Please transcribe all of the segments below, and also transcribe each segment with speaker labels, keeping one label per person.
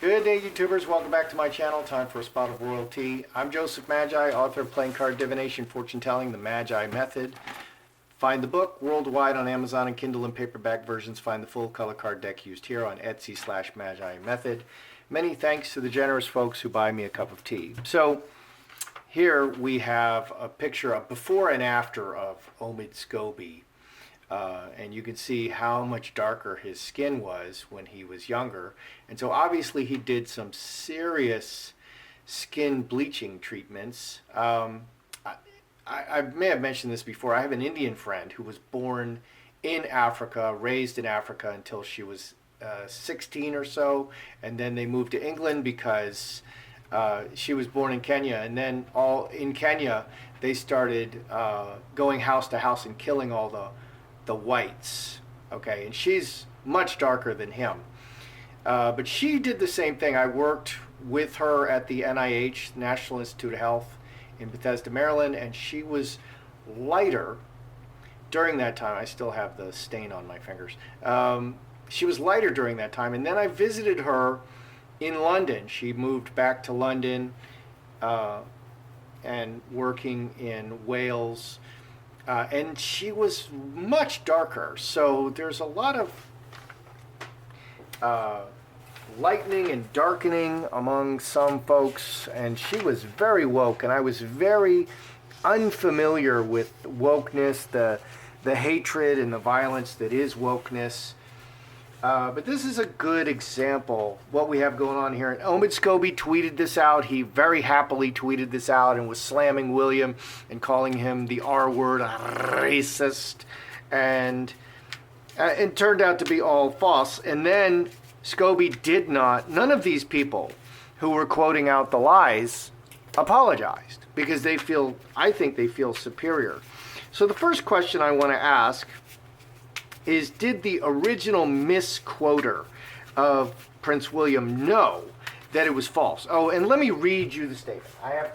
Speaker 1: Good day, YouTubers. Welcome back to my channel. Time for a spot of royalty. I'm Joseph Magi, author of Playing Card Divination, Fortune Telling, The Magi Method. Find the book worldwide on Amazon and Kindle and paperback versions. Find the full color card deck used here on Etsy/Magi Method. Many thanks to the generous folks who buy me a cup of tea. So here we have a picture of before and after of Omid Scobie. And you can see how much darker his skin was when he was younger. And so obviously he did some serious skin bleaching treatments. I may have mentioned this before. I have an Indian friend who was born in Africa, raised in Africa until she was 16 or so. And then they moved to England because she was born in Kenya. And then in Kenya, they started going house to house and killing all the whites, okay, and she's much darker than him, but she did the same thing. I worked with her at the NIH, National Institute of Health in Bethesda, Maryland, and she was lighter during that time. I still have the stain on my fingers. She was lighter during that time, and then I visited her in London. She moved back to London and working in Wales. And she was much darker, so there's a lot of lightening and darkening among some folks, and she was very woke, and I was very unfamiliar with wokeness, the hatred and the violence that is wokeness. But this is a good example what we have going on here. And Omid Scobie tweeted this out. He very happily tweeted this out and was slamming William and calling him the R word, racist. And it turned out to be all false. And then Scobie did not, none of these people who were quoting out the lies apologized because they feel, I think they feel superior. So the first question I want to ask is, did the original misquoter of Prince William know that it was false? Oh, and let me read you the statement. I have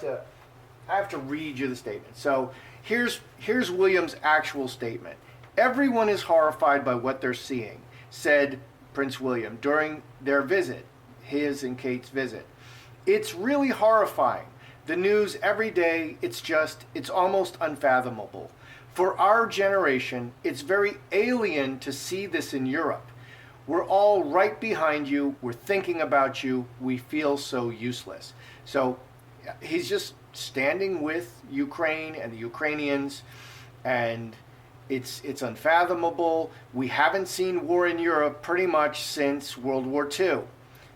Speaker 1: to read you the statement. So here's William's actual statement. Everyone is horrified by what they're seeing, said Prince William during their visit, his and Kate's visit. It's really horrifying. The news every day, it's almost unfathomable. For our generation, it's very alien to see this in Europe. We're all right behind you. We're thinking about you. We feel so useless. So he's just standing with Ukraine and the Ukrainians, and it's unfathomable. We haven't seen war in Europe pretty much since World War II,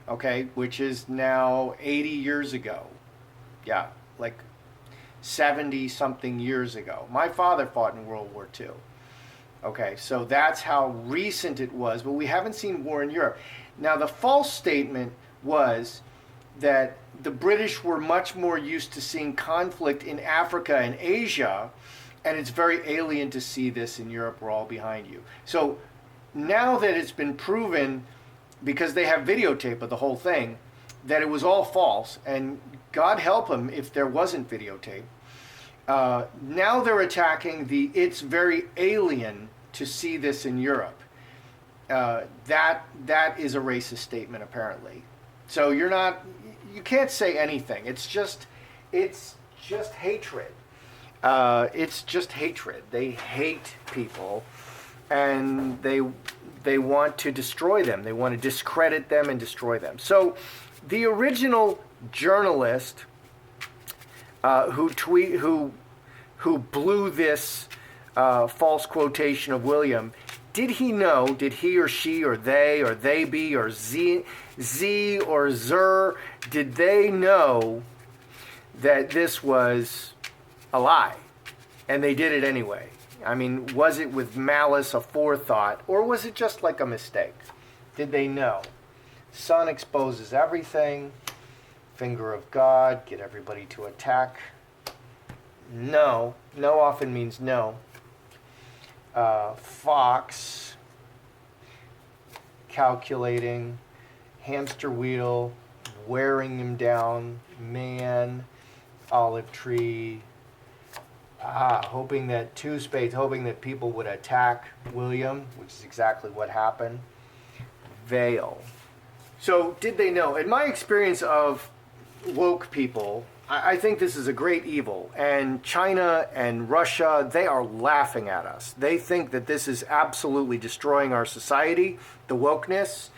Speaker 1: okay, which is now 80 years ago. Yeah, like 70-something years ago. My father fought in World War II. Okay, so that's how recent it was, but we haven't seen war in Europe. Now, the false statement was that the British were much more used to seeing conflict in Africa and Asia, and it's very alien to see this in Europe. We're all behind you. So now that it's been proven, because they have videotape of the whole thing, that it was all false, and God help them if there wasn't videotape. Now they're attacking it's very alien to see this in Europe. That is a racist statement, apparently. So you can't say anything. It's just hatred. It's just hatred. They hate people, and they want to destroy them. They want to discredit them and destroy them. So the original journalist who blew this false quotation of William, did he or she or they be or Z or Zer, did they know that this was a lie? And they did it anyway. I mean, was it with malice, a forethought, or was it just like a mistake? Did they know? Sun exposes everything. Finger of God, get everybody to attack. No. No often means no. Fox, calculating. Hamster wheel, wearing him down. Man, olive tree. Hoping that two spades, hoping that people would attack William, which is exactly what happened. Veil. So did they know? In my experience of woke people, I think this is a great evil. And China and Russia, they are laughing at us. They think that this is absolutely destroying our society, the wokeness,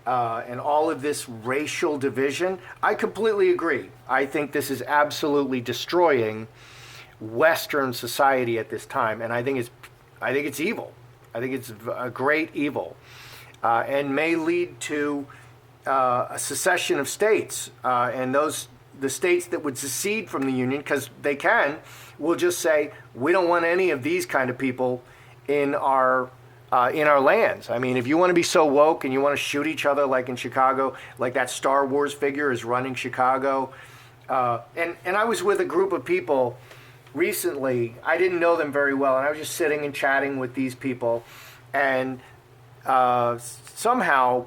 Speaker 1: and all of this racial division. I completely agree. I think this is absolutely destroying Western society at this time, and I think it's evil. I think it's a great evil, and may lead to a secession of states, and the states that would secede from the union, because they can, will just say, we don't want any of these kind of people in our lands. I mean, if you want to be so woke and you want to shoot each other like in Chicago, like that Star Wars figure is running Chicago, and I was with a group of people recently. I didn't know them very well, and I was just sitting and chatting with these people, and somehow,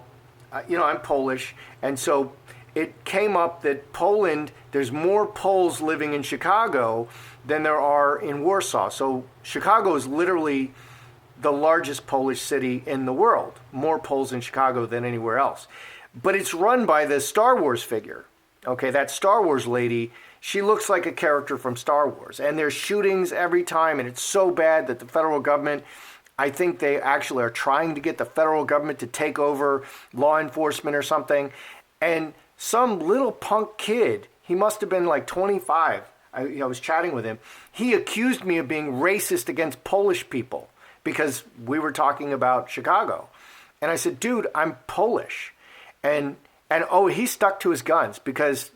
Speaker 1: I'm Polish, and so it came up that Poland, there's more Poles living in Chicago than there are in Warsaw. So Chicago is literally the largest Polish city in the world, more Poles in Chicago than anywhere else. But it's run by the Star Wars figure. Okay, that Star Wars lady, she looks like a character from Star Wars. And there's shootings every time, and it's so bad that the federal government, I think they actually are trying to get the federal government to take over law enforcement or something. And some little punk kid, he must have been like 25, I was chatting with him, he accused me of being racist against Polish people because we were talking about Chicago. And I said, dude, I'm Polish. And he stuck to his guns because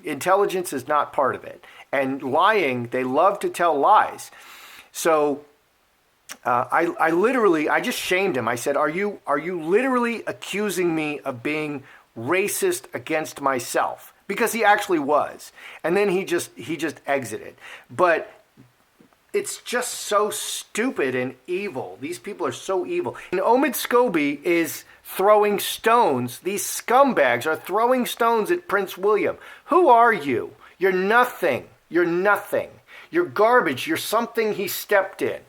Speaker 1: intelligence is not part of it. And lying, they love to tell lies. So I just shamed him. I said, are you literally accusing me of being racist against myself? Because he actually was. And then he just exited. But it's just so stupid and evil. These people are so evil. And Omid Scobie is throwing stones. These scumbags are throwing stones at Prince William. Who are you? You're nothing. You're nothing. You're garbage. You're something he stepped in.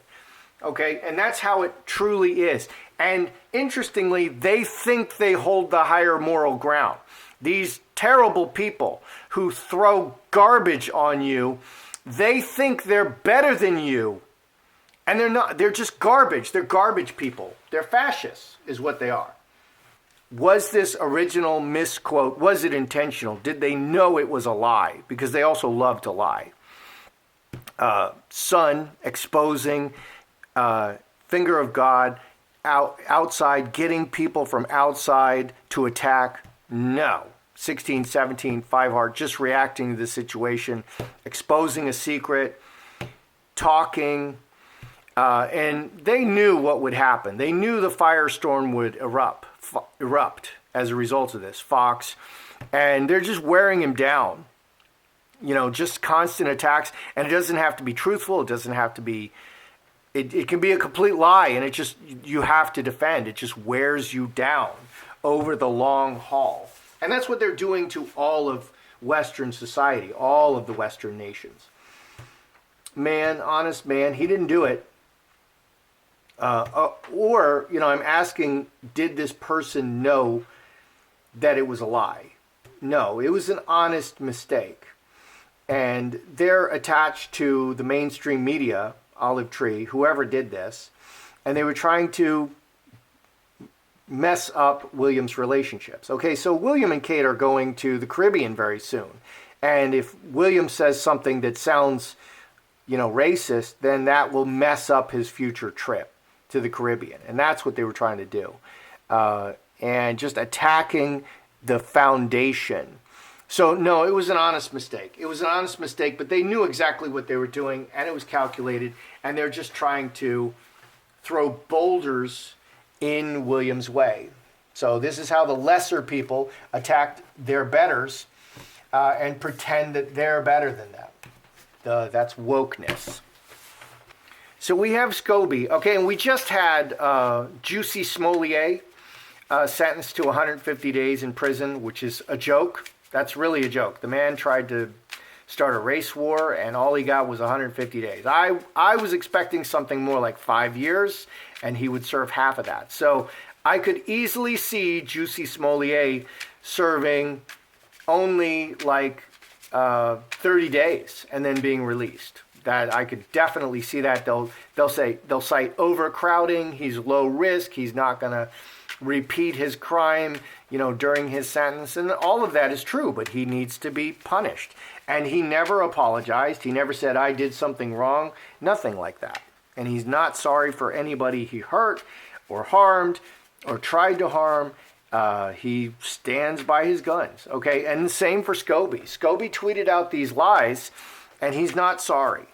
Speaker 1: Okay? And that's how it truly is. And interestingly, they think they hold the higher moral ground. These terrible people who throw garbage on you, they think they're better than you. And they're not. They're just garbage. They're garbage people. They're fascists, is what they are. Was this original misquote, was it intentional? Did they know it was a lie? Because they also love to lie. Sun exposing, finger of God, outside, getting people from outside to attack? No. 16, 17, 5 heart, just reacting to the situation, exposing a secret, talking, and they knew what would happen. They knew the firestorm would erupt as a result of this, Fox, and they're just wearing him down. Just constant attacks, and it doesn't have to be truthful. It doesn't have to be. It can be a complete lie, and you have to defend. It just wears you down over the long haul. And that's what they're doing to all of Western society, all of the Western nations. Man, honest man, he didn't do it. I'm asking, did this person know that it was a lie? No, it was an honest mistake. And they're attached to the mainstream media, Olive Tree, whoever did this, and they were trying to mess up William's relationships. Okay, so William and Kate are going to the Caribbean very soon. And if William says something that sounds, racist, then that will mess up his future trip to the Caribbean. And that's what they were trying to do. And just attacking the foundation. So, no, it was an honest mistake. It was an honest mistake, but they knew exactly what they were doing, and it was calculated. And they're just trying to throw boulders in William's way. So this is how the lesser people attacked their betters and pretend that they're better than them. That's wokeness. So we have Scobie. Okay, and we just had Juicy Smollett sentenced to 150 days in prison, which is a joke. That's really a joke. The man tried to start a race war, and all he got was 150 days. I was expecting something more like 5 years, and he would serve half of that. So I could easily see Juicy Smollett serving only like 30 days and then being released. That I could definitely see that. They'll cite overcrowding. He's low risk. He's not going to repeat his crime, during his sentence. And all of that is true, but he needs to be punished. And he never apologized. He never said, I did something wrong. Nothing like that. And he's not sorry for anybody he hurt or harmed or tried to harm. He stands by his guns. Okay. And the same for Scobie. Scobie tweeted out these lies and he's not sorry.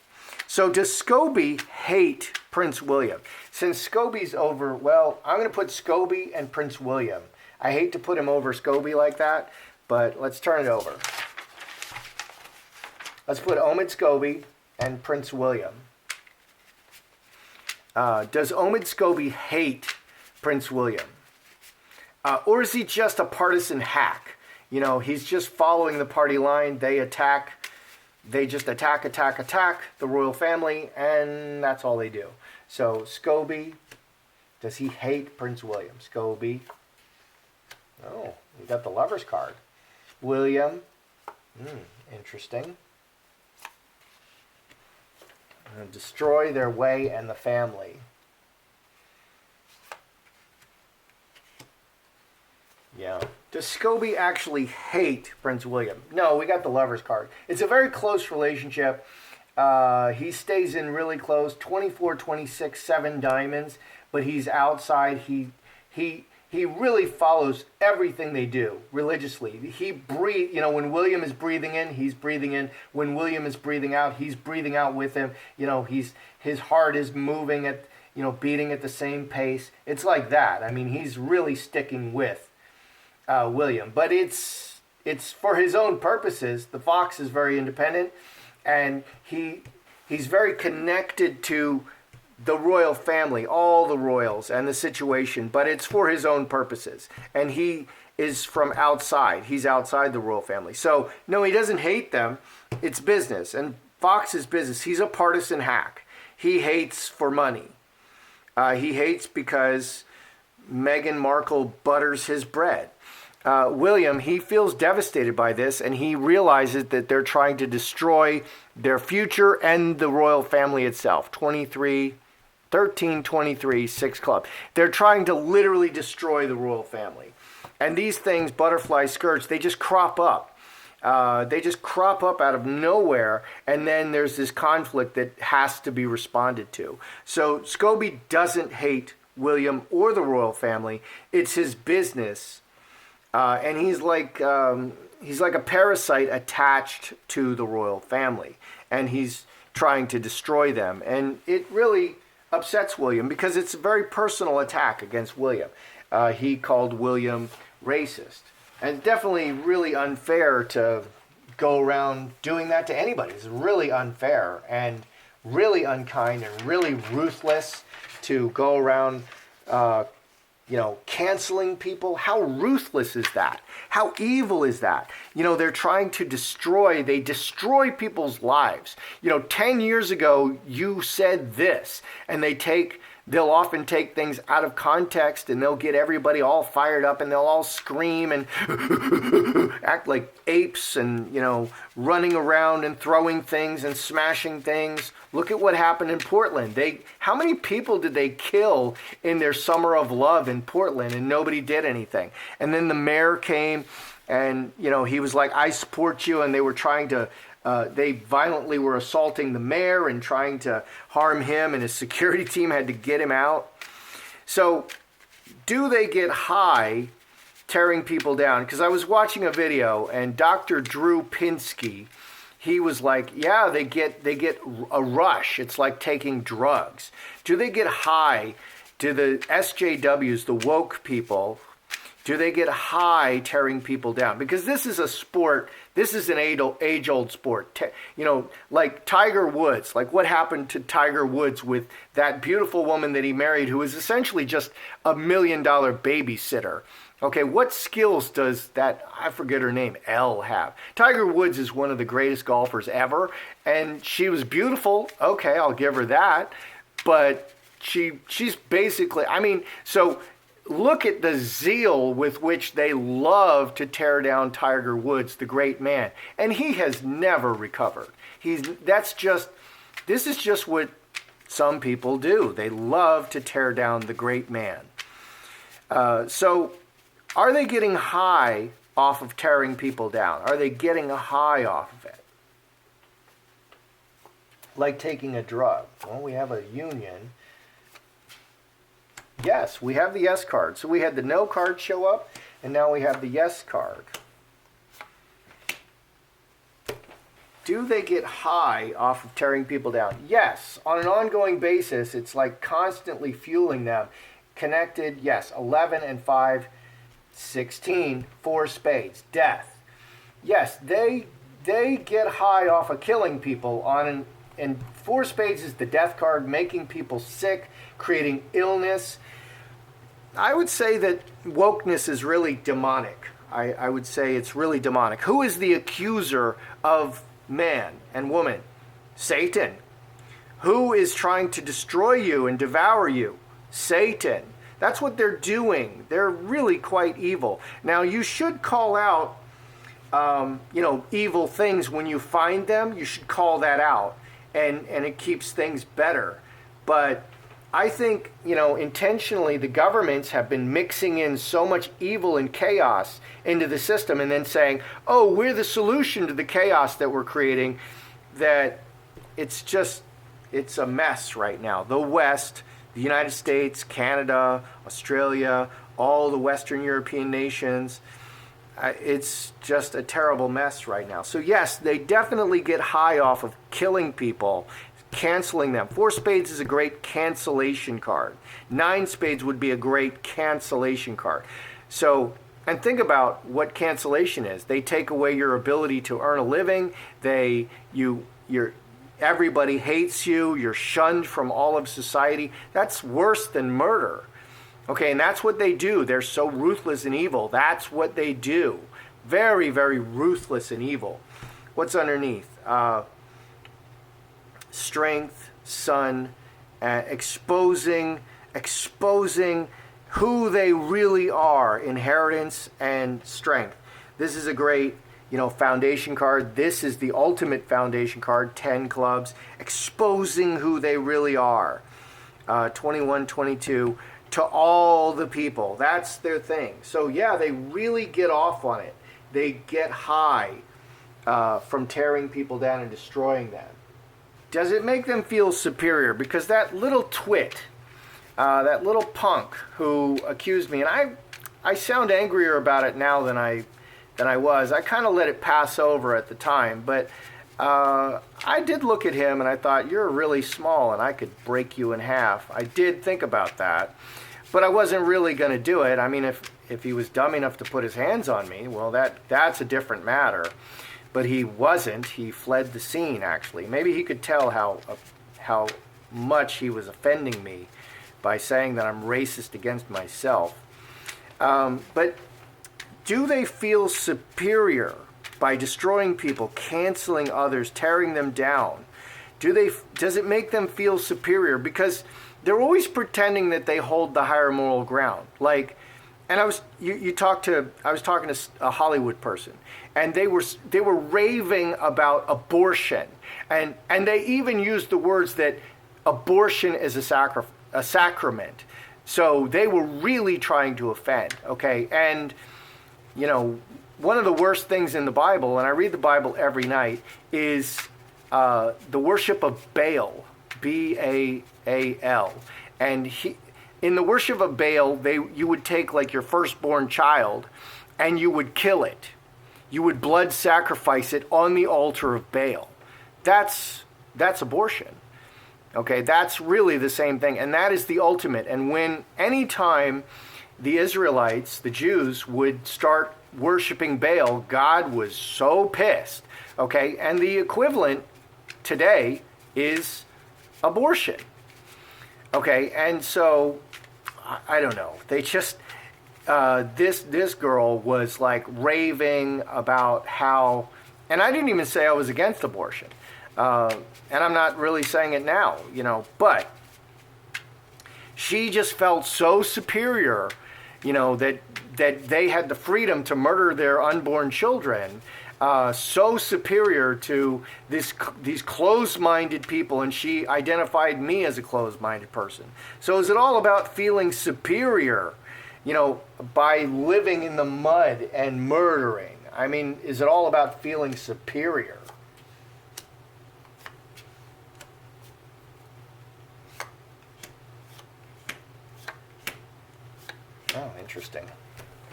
Speaker 1: So does Scobie hate Prince William? Since Scobie's over, well, I'm going to put Scobie and Prince William. I hate to put him over Scobie like that, but let's turn it over. Let's put Omid Scobie and Prince William. Does Omid Scobie hate Prince William? Or is he just a partisan hack? He's just following the party line. They just attack the royal family, and that's all they do. So, Scobie, does he hate Prince William? Scobie. Oh, we got the lover's card. William. Interesting. Destroy their way and the family. Yeah. Does Scobie actually hate Prince William? No, we got the lover's card. It's a very close relationship. He stays in really close, 24, 26, 7 diamonds, but he's outside. He really follows everything they do religiously. He breathes, when William is breathing in, he's breathing in. When William is breathing out, he's breathing out with him. His heart is moving at, beating at the same pace. It's like that. I mean, he's really sticking with William, but it's for his own purposes. The Fox is very independent, and he's very connected to the royal family, all the royals and the situation, but it's for his own purposes. And he is from outside. He's outside the royal family. So no, he doesn't hate them. It's business, and Fox is business. He's a partisan hack. He hates for money. He hates because Meghan Markle butters his bread. William, he feels devastated by this, and he realizes that they're trying to destroy their future and the royal family itself. 1323, 6 club. They're trying to literally destroy the royal family. And these things, butterfly skirts, they just crop up. They just crop up out of nowhere, and then there's this conflict that has to be responded to. So Scobie doesn't hate William or the royal family. It's his business. And he's like a parasite attached to the royal family, and he's trying to destroy them. And it really upsets William because it's a very personal attack against William. He called William racist, and definitely really unfair to go around doing that to anybody. It's really unfair and really unkind and really ruthless to go around canceling people. How ruthless is that? How evil is that? They're trying to destroy people's lives. 10 years ago, you said this, and they'll often take things out of context, and they'll get everybody all fired up, and they'll all scream and act like apes and, running around and throwing things and smashing things. Look at what happened in Portland. How many people did they kill in their summer of love in Portland, and nobody did anything? And then the mayor came, and, he was like, I support you, and they were trying to they violently were assaulting the mayor and trying to harm him, and his security team had to get him out. So do they get high tearing people down? Because I was watching a video, and Dr. Drew Pinsky, he was like, yeah, they get a rush. It's like taking drugs. Do they get high? Do the SJWs, the woke people, do they get high tearing people down? Because this is a sport. This is an age-old sport. Like Tiger Woods. Like what happened to Tiger Woods with that beautiful woman that he married who was essentially just $1 million babysitter. Okay, what skills does that, I forget her name, Elle have? Tiger Woods is one of the greatest golfers ever, and she was beautiful. Okay, I'll give her that. But she's basically, so look at the zeal with which they love to tear down Tiger Woods, the great man. And he has never recovered. This is just what some people do. They love to tear down the great man. So are they getting high off of tearing people down? Are they getting a high off of it? Like taking a drug. Well, we have a union. Yes, we have the yes card. So we had the no card show up, and now we have the yes card. Do they get high off of tearing people down? Yes. On an ongoing basis, it's like constantly fueling them. Connected, yes. 11 and 5, 16, 4 spades. Death. Yes, they get high off of killing people and 4 spades is the death card, making people sick, creating illness. I would say that wokeness is really demonic. I would say it's really demonic. Who is the accuser of man and woman? Satan. Who is trying to destroy you and devour you? Satan. That's what they're doing. They're really quite evil. Now, you should call out, evil things when you find them. You should call that out, and it keeps things better. But I think, intentionally the governments have been mixing in so much evil and chaos into the system and then saying, oh, we're the solution to the chaos that we're creating, that it's a mess right now. The West, the United States, Canada, Australia, all the Western European nations, it's just a terrible mess right now. So yes, they definitely get high off of killing people, canceling them. 4 spades is a great cancellation card. 9 spades would be a great cancellation card. So, and think about what cancellation is. They take away your ability to earn a living. Everybody hates you. You're shunned from all of society. That's worse than murder. Okay, and that's what they do. They're so ruthless and evil. That's what they do. Very, very ruthless and evil. What's underneath? Strength, sun, exposing who they really are, inheritance and strength. This is a great, foundation card. This is the ultimate foundation card, 10 clubs, exposing who they really are. 21, 22, to all the people. That's their thing. So yeah, they really get off on it. They get high from tearing people down and destroying them. Does it make them feel superior? Because that little twit, that little punk who accused me, and I sound angrier about it now than I was. I kind of let it pass over at the time, but I did look at him and I thought, you're really small and I could break you in half. I did think about that, but I wasn't really going to do it. I mean, if he was dumb enough to put his hands on me, well, that's a different matter. But he wasn't. He fled the scene, actually. Maybe he could tell how much he was offending me by saying that I'm racist against myself. But do they feel superior by destroying people, canceling others, tearing them down? Does it make them feel superior? Because they're always pretending that they hold the higher moral ground. And I was talking to a Hollywood person, and they were raving about abortion, and they even used the words that abortion is a sacrament. So they were really trying to offend. Okay, and one of the worst things in the Bible, and I read the Bible every night, is the worship of Baal, Baal, and in the worship of Baal, you would take like your firstborn child and you would kill it. You would blood sacrifice it on the altar of Baal. That's abortion. Okay, that's really the same thing, and that is the ultimate. And anytime the Israelites, the Jews, would start worshiping Baal, God was so pissed. Okay, and the equivalent today is abortion. Okay, and so I don't know. They just this girl was like raving about how, and I didn't even say I was against abortion, and I'm not really saying it now, but she just felt so superior that they had the freedom to murder their unborn children, so superior to these closed-minded people, and she identified me as a closed-minded person. So is it all about feeling superior, by living in the mud and murdering? I mean, is it all about feeling superior? Oh, interesting.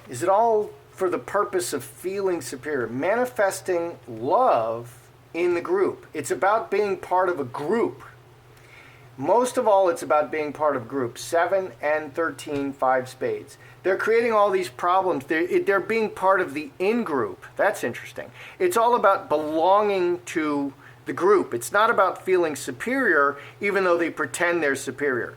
Speaker 1: Is it all for the purpose of feeling superior, manifesting love in the group? It's about being part of a group. Most of all, it's about being part of a group. 7 and 13, 5 spades. They're creating all these problems. They're being part of the in-group. That's interesting. It's all about belonging to the group. It's not about feeling superior, even though they pretend they're superior.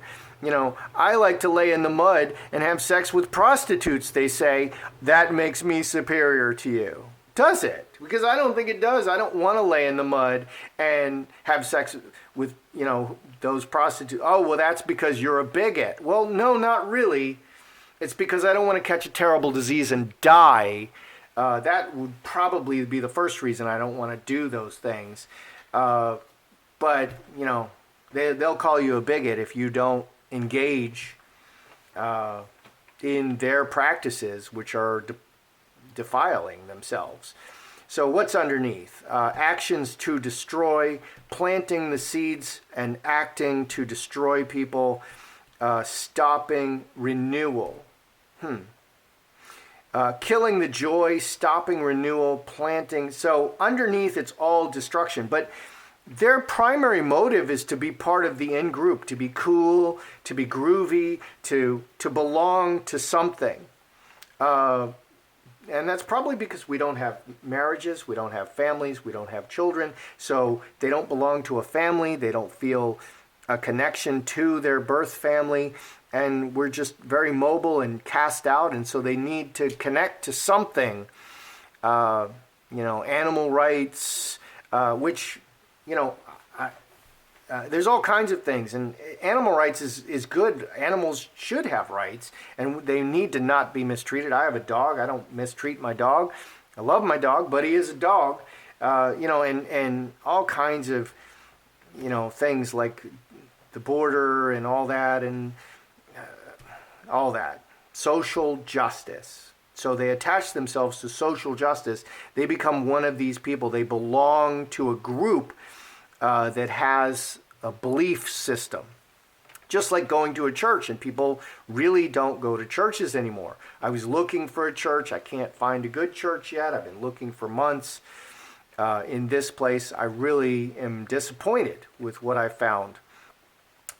Speaker 1: I like to lay in the mud and have sex with prostitutes, they say. That makes me superior to you. Does it? Because I don't think it does. I don't want to lay in the mud and have sex with, those prostitutes. Oh, well, that's because you're a bigot. Well, no, not really. It's because I don't want to catch a terrible disease and die. That would probably be the first reason I don't want to do those things. But, they'll call you a bigot if you don't engage in their practices, which are defiling themselves. So what's underneath? Actions to destroy, planting the seeds and acting to destroy people, stopping renewal. Killing the joy, stopping renewal, planting. So underneath it's all destruction. But their primary motive is to be part of the in-group, to be cool, to be groovy, to belong to something. And that's probably because we don't have marriages, we don't have families, we don't have children. So they don't belong to a family, they don't feel a connection to their birth family. And we're just very mobile and cast out, and so they need to connect to something. Animal rights, which... there's all kinds of things, and animal rights is good. Animals should have rights, and they need to not be mistreated. I have a dog. I don't mistreat my dog. I love my dog, but he is a dog. And all kinds of, things like the border and all that, and all that. Social justice. So they attach themselves to social justice. They become one of these people. They belong to a group that has a belief system. Just like going to a church, and people really don't go to churches anymore. I was looking for a church. I can't find a good church yet. I've been looking for months in this place. I really am disappointed with what I found.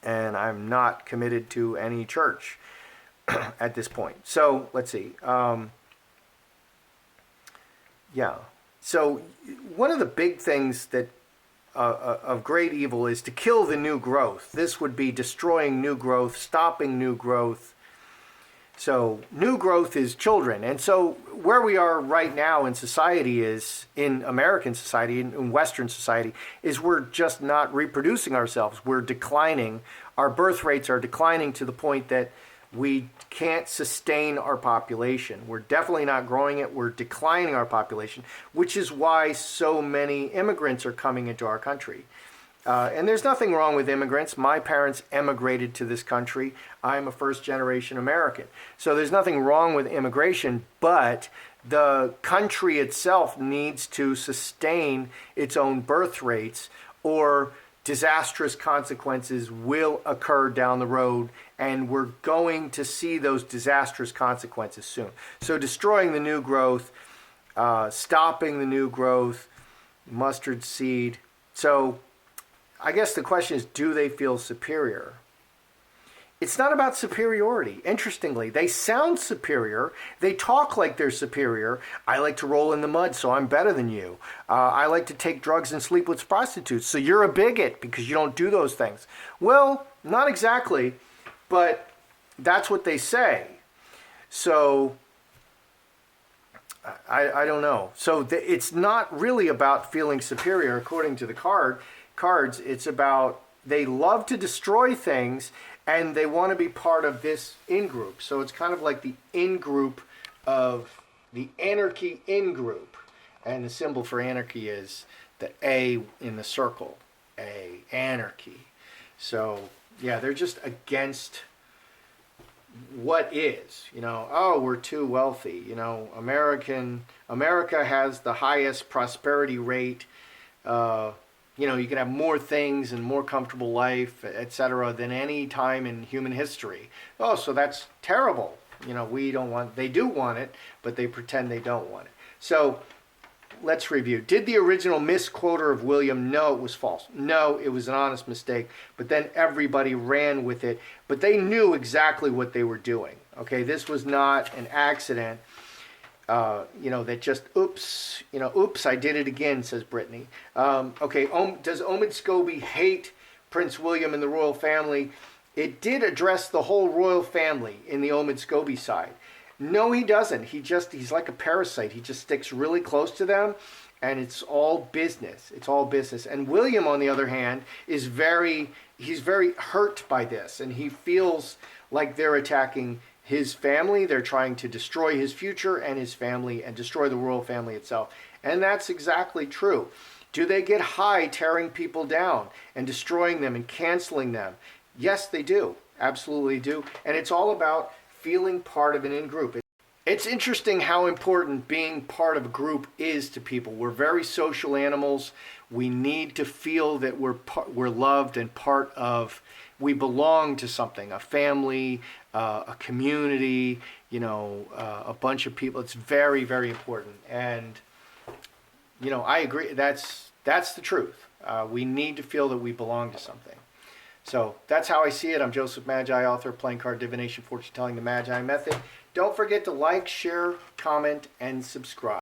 Speaker 1: And I'm not committed to any church at this point. So let's see. So one of the big things that of great evil is to kill the new growth. This would be destroying new growth, stopping new growth. So new growth is children. And so where we are right now in society is, in American society, in Western society, is we're just not reproducing ourselves. We're declining. Our birth rates are declining to the point that we can't sustain our population. We're definitely not growing it. We're declining our population, which is why so many immigrants are coming into our country. And there's nothing wrong with immigrants. My parents emigrated to this country. I'm a first-generation American. So there's nothing wrong with immigration, but the country itself needs to sustain its own birth rates, or disastrous consequences will occur down the road, and we're going to see those disastrous consequences soon. So destroying the new growth, stopping the new growth, mustard seed. So I guess the question is, do they feel superior? It's not about superiority. Interestingly, they sound superior. They talk like they're superior. I like to roll in the mud, so I'm better than you. I like to take drugs and sleep with prostitutes, so you're a bigot because you don't do those things. Well, not exactly, but that's what they say. So I don't know. So it's not really about feeling superior according to the cards. It's about, they love to destroy things, and they want to be part of this in-group. So it's kind of like the in-group of the anarchy in-group. And the symbol for anarchy is the A in the circle. A, anarchy. So, yeah, they're just against what is. Oh, we're too wealthy. America has the highest prosperity rate. You can have more things and more comfortable life, etc., than any time in human history. Oh, so that's terrible. They do want it, but they pretend they don't want it. So let's review. Did the original misquoter of William? No, it was false. No, it was an honest mistake. But then everybody ran with it. But they knew exactly what they were doing. Okay, this was not an accident. That just, oops, I did it again, says Brittany. Okay, does Omid Scobie hate Prince William and the royal family? It did address the whole royal family in the Omid Scobie side. No, he doesn't. He's like a parasite. He just sticks really close to them, and it's all business. It's all business. And William, on the other hand, he's very hurt by this, and he feels like they're attacking his family. They're trying to destroy his future and his family and destroy the royal family itself. And that's exactly true. Do they get high tearing people down and destroying them and canceling them? Yes, they do. Absolutely do. And it's all about feeling part of an in-group. It's interesting how important being part of a group is to people. We're very social animals. We need to feel that we're loved and we belong to something, a family, a community, a bunch of people. It's very, very important. And, I agree. That's the truth. We need to feel that we belong to something. So that's how I see it. I'm Joseph Magi, author of Playing Card Divination, Fortune Telling, the Magi Method. Don't forget to like, share, comment, and subscribe.